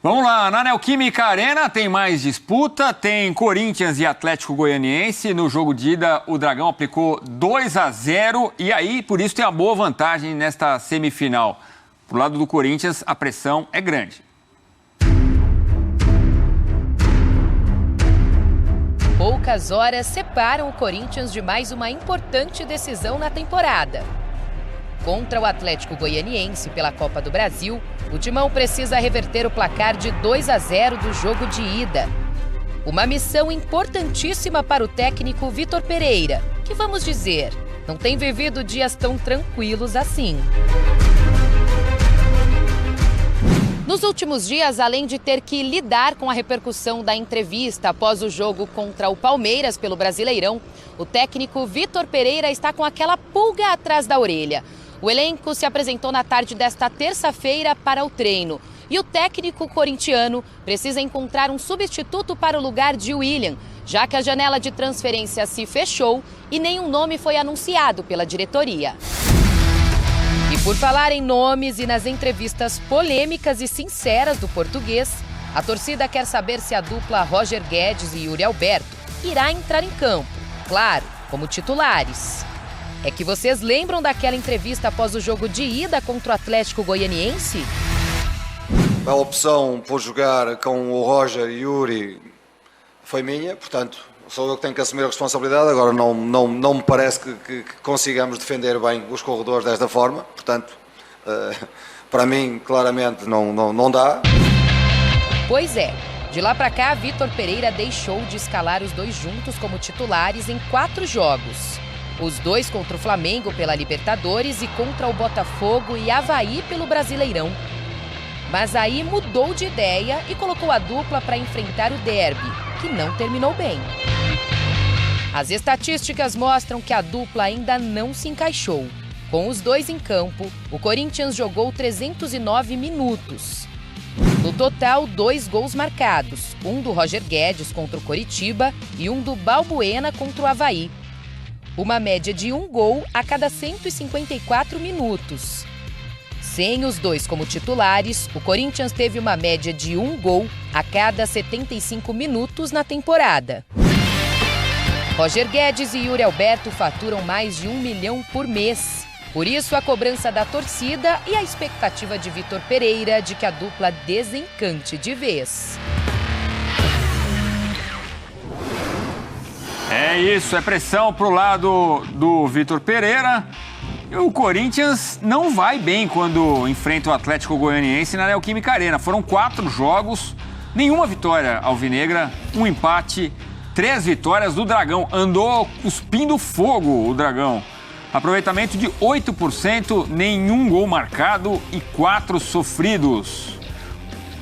Vamos lá, na Neoquímica Arena tem mais disputa, tem Corinthians e Atlético Goianiense. No jogo de ida, o Dragão aplicou 2-0 e aí, por isso, tem uma boa vantagem nesta semifinal. Pro lado do Corinthians, a pressão é grande. Poucas horas separam o Corinthians de mais uma importante decisão na temporada. Contra o Atlético Goianiense pela Copa do Brasil, o Timão precisa reverter o placar de 2-0 do jogo de ida. Uma missão importantíssima para o técnico Vitor Pereira, que, vamos dizer, não tem vivido dias tão tranquilos assim. Nos últimos dias, além de ter que lidar com a repercussão da entrevista após o jogo contra o Palmeiras pelo Brasileirão, o técnico Vitor Pereira está com aquela pulga atrás da orelha. O elenco se apresentou na tarde desta terça-feira para o treino. E o técnico corintiano precisa encontrar um substituto para o lugar de William, já que a janela de transferência se fechou e nenhum nome foi anunciado pela diretoria. E por falar em nomes e nas entrevistas polêmicas e sinceras do português, a torcida quer saber se a dupla Roger Guedes e Yuri Alberto irá entrar em campo, claro, como titulares. É que vocês lembram daquela entrevista após o jogo de ida contra o Atlético Goianiense? A opção por jogar com o Roger e Yuri foi minha, portanto, sou eu que tenho que assumir a responsabilidade. Agora não me parece que consigamos defender bem os corredores desta forma, portanto, para mim, claramente, não dá. Pois é, de lá para cá, Vitor Pereira deixou de escalar os dois juntos como titulares em 4 jogos. Os 2 contra o Flamengo pela Libertadores e contra o Botafogo e Avaí pelo Brasileirão. Mas aí mudou de ideia e colocou a dupla para enfrentar o derby, que não terminou bem. As estatísticas mostram que a dupla ainda não se encaixou. Com os 2 em campo, o Corinthians jogou 309 minutos. No total, 2 gols marcados, um do Roger Guedes contra o Coritiba e um do Balbuena contra o Avaí. Uma média de 1 gol a cada 154 minutos. Sem os 2 como titulares, o Corinthians teve uma média de 1 gol a cada 75 minutos na temporada. Roger Guedes e Yuri Alberto faturam mais de 1 milhão por mês. Por isso, a cobrança da torcida e a expectativa de Vitor Pereira de que a dupla desencante de vez. É isso, é pressão pro lado do Vitor Pereira. E o Corinthians não vai bem quando enfrenta o Atlético Goianiense na Neoquímica Arena. Foram 4 jogos, nenhuma vitória alvinegra, 1 empate, 3 vitórias do Dragão. Andou cuspindo fogo o Dragão. Aproveitamento de 8%, nenhum gol marcado e 4 sofridos.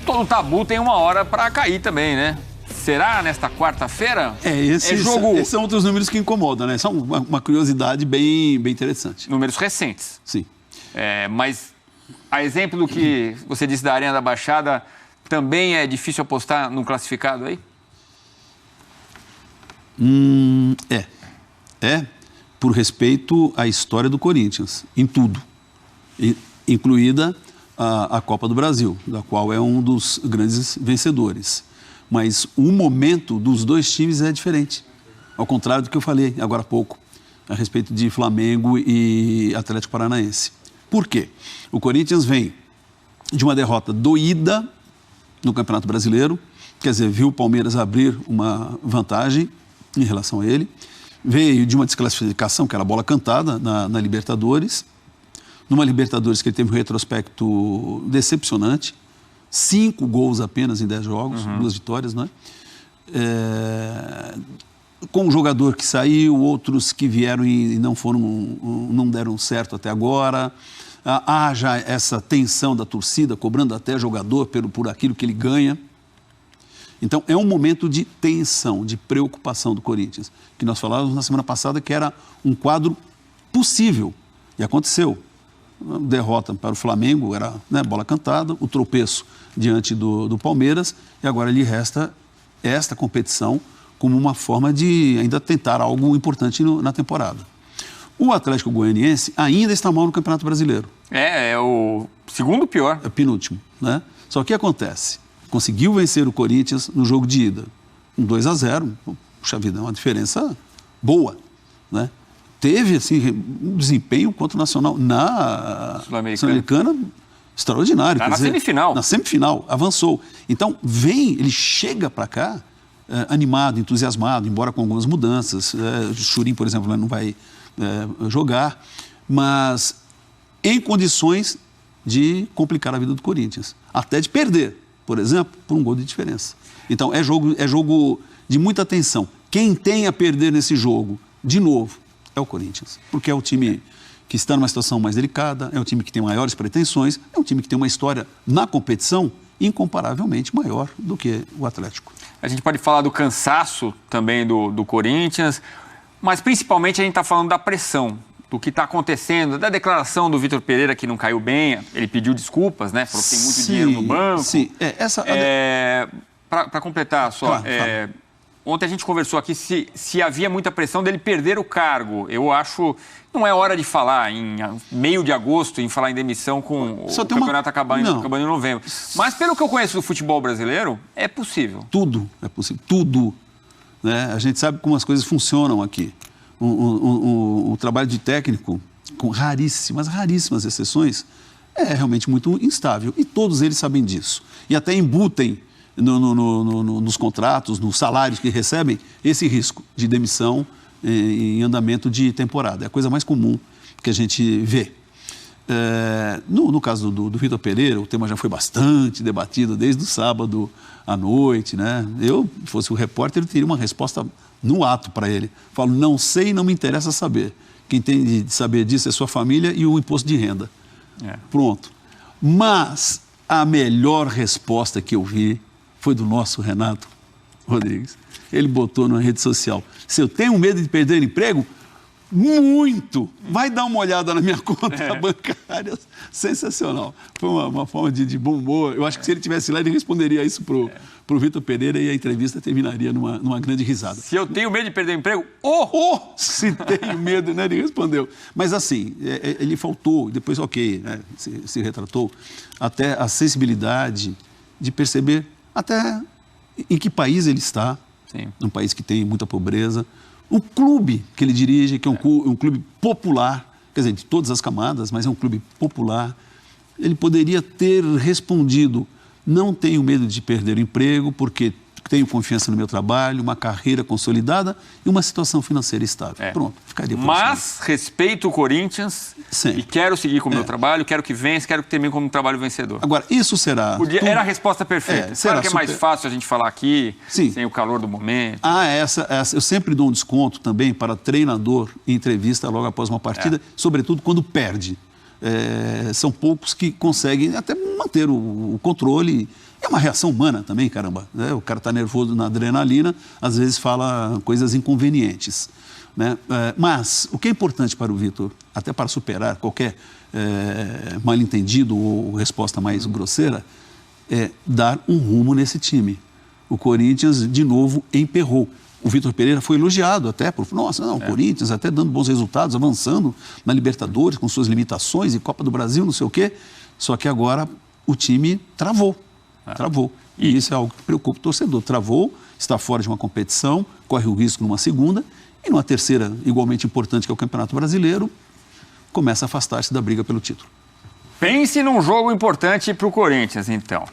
Todo tabu tem uma hora para cair também, né? Será nesta quarta-feira? Esses são outros números que incomodam, né? São uma curiosidade bem interessante. Números recentes. Sim. Mas, a exemplo do que você disse da Arena da Baixada, também é difícil apostar num classificado aí? Por respeito à história do Corinthians, em tudo, incluída a Copa do Brasil, da qual é um dos grandes vencedores. Mas o momento dos 2 times é diferente, ao contrário do que eu falei agora há pouco, a respeito de Flamengo e Atlético Paranaense. Por quê? O Corinthians vem de uma derrota doída no Campeonato Brasileiro, quer dizer, viu o Palmeiras abrir uma vantagem em relação a ele, veio de uma desclassificação, que era a bola cantada na Libertadores, numa Libertadores que ele teve um retrospecto decepcionante, 5 gols apenas em 10 jogos, 2 vitórias, não é? Com um jogador que saiu, outros que vieram e não deram certo até agora. Há já essa tensão da torcida, cobrando até jogador por aquilo que ele ganha. Então, é um momento de tensão, de preocupação do Corinthians, que nós falávamos na semana passada que era um quadro possível, e aconteceu. A derrota para o Flamengo era, né, bola cantada, o tropeço diante do Palmeiras, e agora lhe resta esta competição como uma forma de ainda tentar algo importante na temporada. O Atlético Goianiense ainda está mal no Campeonato Brasileiro. É o segundo pior. É penúltimo, né? Só que o que acontece? conseguiu vencer o Corinthians no jogo de ida. Um 2-0, puxa vida, é uma diferença boa, né? Teve, assim, um desempenho contra o Nacional na Sul-Americana extraordinário. Tá na semifinal. Na semifinal, avançou. Então, ele chega para cá animado, entusiasmado, embora com algumas mudanças. O Churin, por exemplo, não vai jogar, mas em condições de complicar a vida do Corinthians. Até de perder, por exemplo, por um gol de diferença. Então, é jogo de muita atenção. Quem tem a perder nesse jogo, de novo, é o Corinthians. Porque é o time que está numa situação mais delicada, é o time que tem maiores pretensões, é um time que tem uma história na competição incomparavelmente maior do que o Atlético. A gente pode falar do cansaço também do Corinthians, mas principalmente a gente está falando da pressão, do que está acontecendo, da declaração do Vitor Pereira que não caiu bem, ele pediu desculpas, né? Falou que tem muito dinheiro no banco. Sim, Para completar só, ontem a gente conversou aqui se havia muita pressão dele perder o cargo. Eu acho, não é hora de falar em meio de agosto, em falar em demissão com o campeonato acabando em novembro. Mas pelo que eu conheço do futebol brasileiro, é possível. Tudo é possível, tudo. Né? A gente sabe como as coisas funcionam aqui. O trabalho de técnico, com raríssimas exceções, é realmente muito instável. E todos eles sabem disso. E até embutem nos contratos, nos salários que recebem, esse risco de demissão em andamento de temporada. É a coisa mais comum que a gente vê. No caso do Vitor Pereira, o tema já foi bastante debatido desde o sábado à noite, né? Eu, se fosse o repórter, eu teria uma resposta no ato para ele. Falo, não sei, não me interessa saber. Quem tem de saber disso é sua família e o imposto de renda. Pronto. Mas a melhor resposta que eu vi foi do nosso Renato Rodrigues. Ele botou na rede social: se eu tenho medo de perder emprego, muito! Vai dar uma olhada na minha conta bancária. Sensacional. Foi uma forma de bom humor. Eu acho que se ele estivesse lá, ele responderia isso pro Vitor Pereira e a entrevista terminaria numa grande risada. Se eu tenho medo de perder emprego, se tenho medo, né? Ele respondeu. Mas assim, ele faltou, depois né, se retratou, até a sensibilidade de perceber até em que país ele está. Sim. Um país que tem muita pobreza. O clube que ele dirige, que é um clube popular, quer dizer, de todas as camadas, mas é um clube popular, ele poderia ter respondido: não tenho medo de perder o emprego, porque tenho confiança no meu trabalho, uma carreira consolidada e uma situação financeira estável. Pronto, ficaria por Mas respeito o Corinthians e quero seguir com o meu trabalho, quero que vença, quero que termine como um trabalho vencedor. Agora, isso será... Era a resposta perfeita. Claro que é mais fácil a gente falar aqui, sem o calor do momento. Eu sempre dou um desconto também para treinador em entrevista logo após uma partida, sobretudo quando perde. São poucos que conseguem até manter o controle. É uma reação humana também, caramba. Né? O cara está nervoso na adrenalina, às vezes fala coisas inconvenientes. Né? Mas o que é importante para o Vitor, até para superar qualquer mal-entendido ou resposta mais grosseira, é dar um rumo nesse time. O Corinthians, de novo, emperrou. O Vitor Pereira foi elogiado até por... o Corinthians até dando bons resultados, avançando na Libertadores, com suas limitações, e Copa do Brasil, não sei o quê. Só que agora o time travou. Travou. E isso é algo que preocupa o torcedor. Travou, está fora de uma competição, corre o risco numa segunda, e numa terceira, igualmente importante, que é o Campeonato Brasileiro, começa a afastar-se da briga pelo título. Pense num jogo importante para o Corinthians, então.